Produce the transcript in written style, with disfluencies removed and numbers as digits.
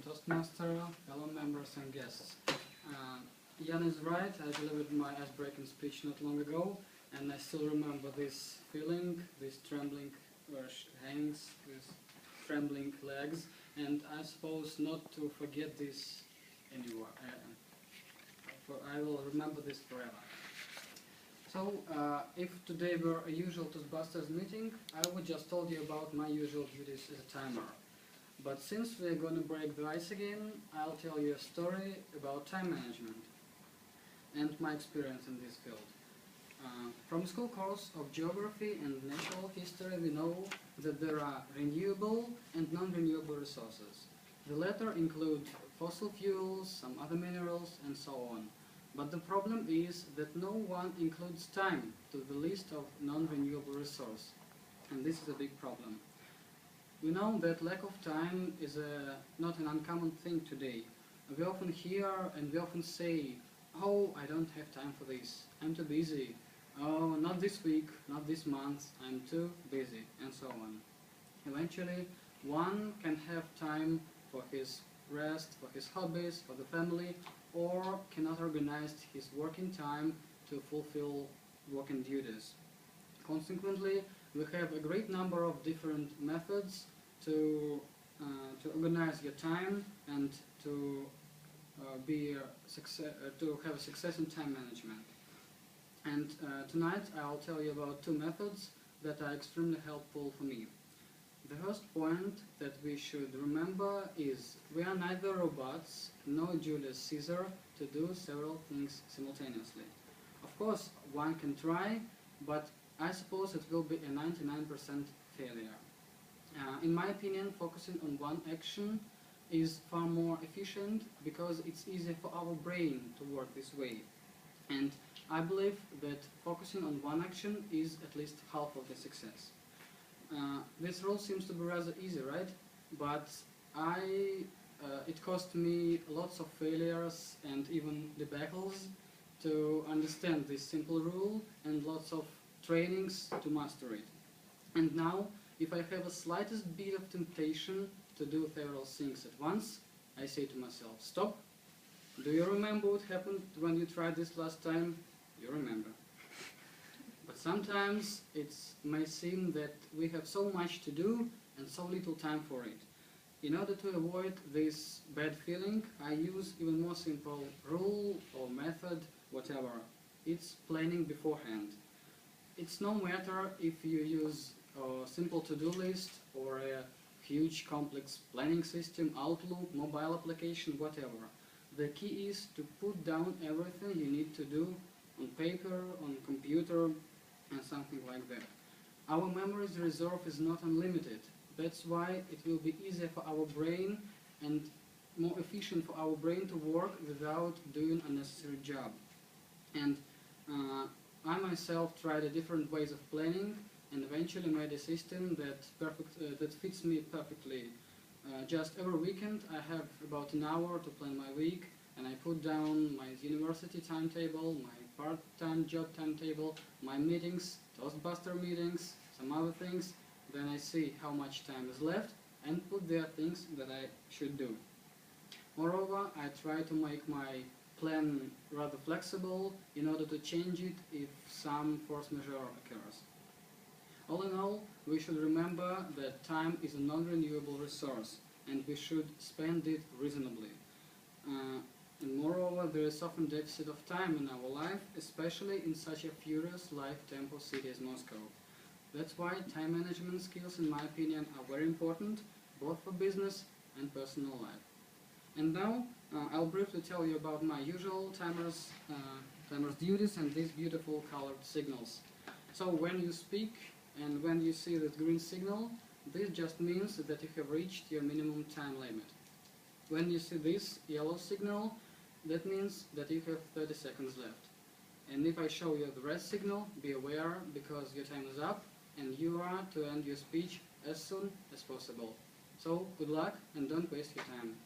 Toastmaster, fellow members and guests. Jan is right, I delivered my ice-breaking speech not long ago, and I still remember this feeling, this trembling hands, these trembling legs, and I suppose not to forget this anymore. I will remember this forever. So, if today were a usual Toastbusters meeting, I would just told you about my usual duties as a timer. But since we're going to break the ice again, I'll tell you a story about time management and my experience in this field. From school course of geography and natural history, we know that there are renewable and non-renewable resources. The latter include fossil fuels, some other minerals, and so on. But the problem is that no one includes time to the list of non-renewable resources, and this is a big problem. We know that lack of time is not an uncommon thing today. We often hear and we often say, "Oh, I don't have time for this, I'm too busy. Oh, not this week, not this month, I'm too busy," and so on. Eventually, one can have time for his rest, for his hobbies, for the family, or cannot organize his working time to fulfill working duties. Consequently, we have a great number of different methods to organize your time and to have a success in time management. And tonight I'll tell you about two methods that are extremely helpful for me. The first point that we should remember is we are neither robots nor Julius Caesar to do several things simultaneously. Of course, one can try, but I suppose it will be a 99% failure. In my opinion, focusing on one action is far more efficient because it's easier for our brain to work this way. And I believe that focusing on one action is at least half of the success. This rule seems to be rather easy, right? But it cost me lots of failures and even debacles to understand this simple rule and lots of trainings to master it. And now, if I have a slightest bit of temptation to do several things at once, I say to myself, stop. Do you remember what happened when you tried this last time? You remember. But sometimes it may seem that we have so much to do and so little time for it. In order to avoid this bad feeling, I use even more simple rule or method, whatever. It's planning beforehand. It's no matter if you use a simple to-do list or a huge complex planning system, Outlook, mobile application, whatever. The key is to put down everything you need to do on paper, on computer, and something like that. Our memory's reserve is not unlimited. That's why it will be easier for our brain and more efficient for our brain to work without doing a necessary job. And I myself tried a different ways of planning and eventually made a system that fits me perfectly. Just every weekend I have about an hour to plan my week, and I put down my university timetable, my part-time job timetable, my meetings, Toastbuster meetings, some other things. Then I see how much time is left and put there things that I should do. Moreover, I try to make my plan rather flexible in order to change it if some force majeure occurs. All in all, we should remember that time is a non-renewable resource and we should spend it reasonably. And moreover, there is often deficit of time in our life, especially in such a furious life-tempo city as Moscow. That's why time management skills, in my opinion, are very important, both for business and personal life. And now, I'll briefly tell you about my usual timer's duties and these beautiful colored signals. So when you speak and when you see that green signal, this just means that you have reached your minimum time limit. When you see this yellow signal, that means that you have 30 seconds left. And if I show you the red signal, be aware because your time is up and you are to end your speech as soon as possible. So good luck and don't waste your time.